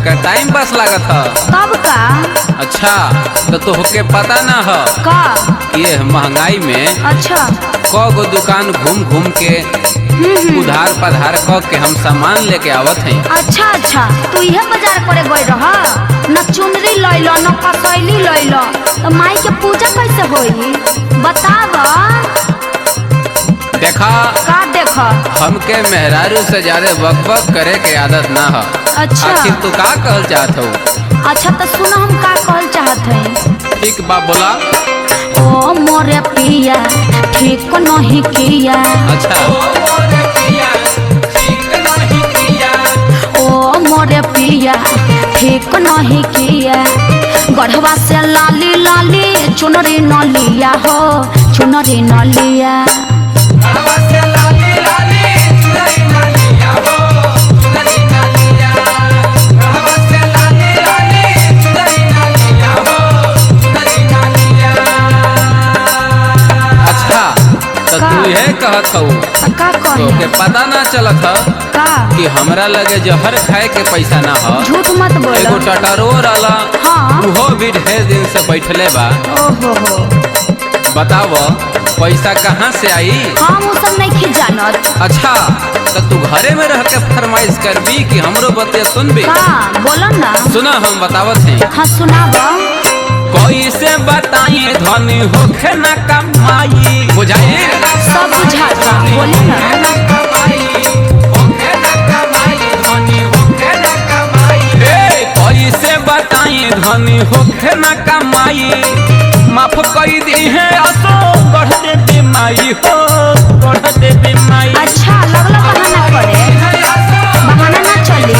का time pass लागत है। कब का? अच्छा तो तोहके पता ना है का? ये महंगाई में अच्छा गो दुकान घूम घूम के उधार पधार क के हम सामान लेके आवत हैं। अच्छा अच्छा तू यह बाजार करे गई रह न चुनरी लैलो न कसैली लैलो तो माई के पूजा कैसे होई बताव। देखा का देखा? हमके मेहरारू से ज्यादा बकबक करे के आदत ना है। अच्छा आखिर तू का कहल चाहत हो? अच्छा तो सुना हम का कहल चाहत हैं। ठीक बा बोला। ओ मोरे पिया ठीक नहीं किया। अच्छा ओ मोरे पिया ठीक नहीं किया गढ़वा से लाली लाली चुनरी न लिया हो चुनरी न लिया। कहत हूँ का तो के पता ना चलत है का कि हमरा लगे जहर खाए के पैसा ना हो। झूठ मत बोल। एगो टटरो रहला हाँ वो भी ढेर दिन से बैठले बा। ओहो हो बताव पैसा कहाँ से आई? हम वो सब नहीं जानत। अच्छा तो तू घरे में रह के फरमाइश करबी कि हमरो बते सुनबी? का बोलो ना। सुना हम बतावत हैं। हाँ सुनाब। कोई से बताइए धनी होखे ना कमाई बुझाई सब बुझाता बोले ना। कोई से बताइए धनी होखे ना कमाई माफ कई दी है असो बढ़ दे बीमाई हो बढ़ दे बीमाई। अच्छा लगला बहाना करे बहाना ना चली।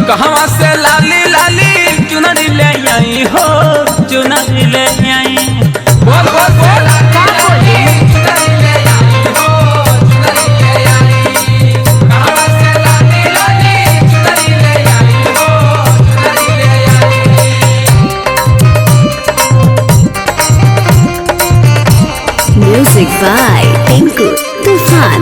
कहवा से लाली लाली चुनरी ले आई हो चुनरी ले आई। बोल बोल बोल का बोली? Music by Tinku Tufan.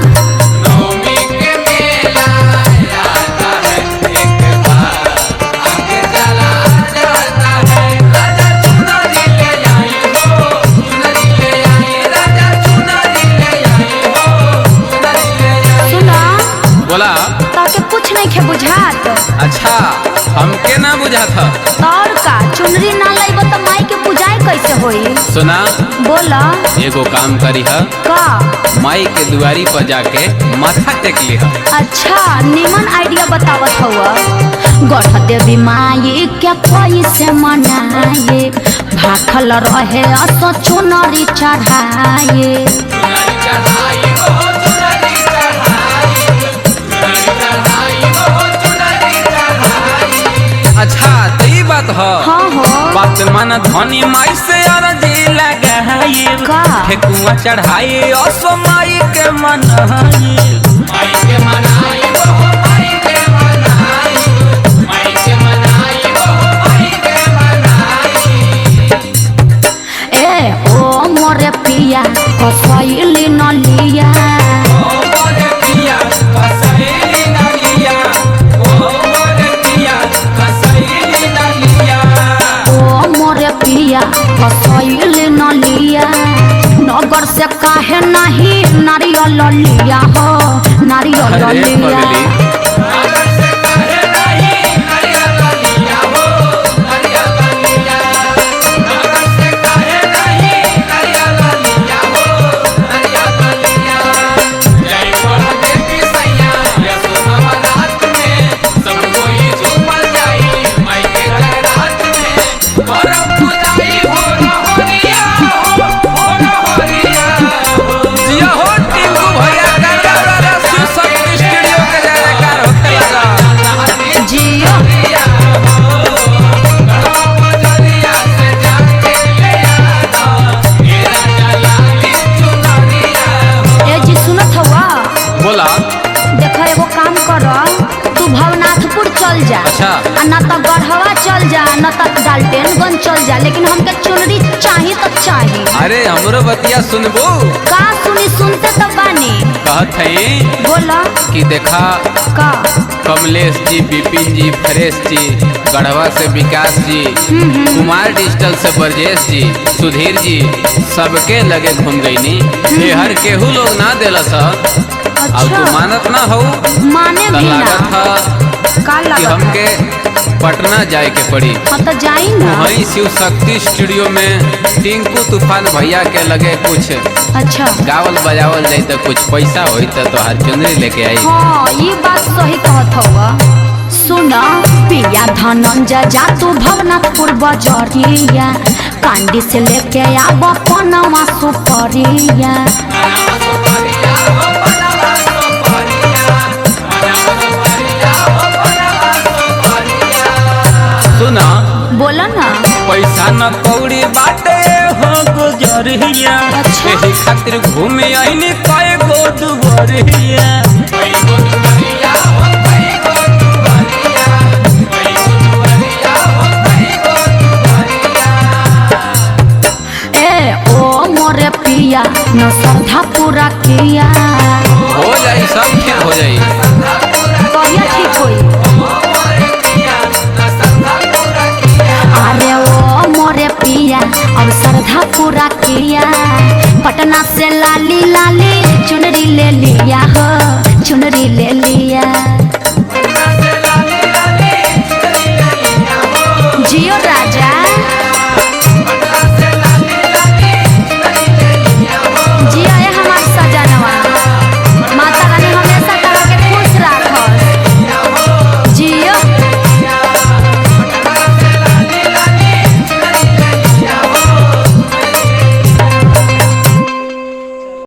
बोला ताके कुछ नहीं खे बुझात। अच्छा हमके ना बुझात था। और का चुनरी ना लाइब तो माई के पूजाए कैसे होई? सुना बोला एगो काम करी है का? माई के दुआरी पर जाके माथा टेक ली है। अच्छा निमन आइडिया बतावत हुआ। गढ़ देवी माई के कैसे मनाए भाखल रहे असो चुनरी चढ़ाए। अच्छा तो ये बात है। हाँ हो बात मन धनी माई से अर्जी लगाई का? ठेकुआ चढ़ाई असो माई के मनाई माई के मनाई वो माई के मनाई माई के मनाई वो माई के मनाई। ए ओ मोरे पिया कसैली न लिया। ओ मोरे पिया कसैली न लिया ओ मोरे पिया कसैली न लिया। ओ मोरे पिया कसैली न लिया नगर से काहे नहीं नारियल लिया हो नारियल अरे लिया। चल जा। अच्छा न तो गढ़वा चल जा न तो डाल्टनगंज चल जा लेकिन हमके चुनरी चाहिए तो चाहिए। अरे हमरो बतिया सुनबो का सुनी सुनते तो बानी कहत है बोला कि देखा का कमलेश जी, बिपिन जी, फरेश जी, गढ़वा से विकास जी, कुमार डिजिटल से ब्रजेश जी, सुधीर जी, सबके लगे घूम गई नी। ये हर केहू लोग ना देला सा। अब तू मानत ना हो, माने भी ना लागत था का कि लागत हमके पटना जाए के पड़ी। हाँ तो जाई ना। वहीं शिव शक्ति स्टूडियो में टिंकू तूफान भैया के लगे कुछ अच्छा गावल बजावल जाए तो कुछ पैसा होई तो तोहार चुनरी लेके आई। हाँ ये बात सही कहत हवा। सुना पिया धनंजय जा तू भवनाथपुर बजरिया, कांडी से लेके आब पनवा सुपरिया। सुना बोला ना पैसा न कौड़ी बाटे हो गुजरिया, अच्छा। एही खातिर घूमे आईनी कई गो दुबरिया। ए ओ मोरे पिया न श्रद्धा पूरा किया। हो जाई सब ठीक हो जाई। कहिया ठीक होई? अरे ओ मोरे पिया अब श्रद्धा पूरा किया, पटना से लाली लाली चुनरी ले लिया हो, चुनरी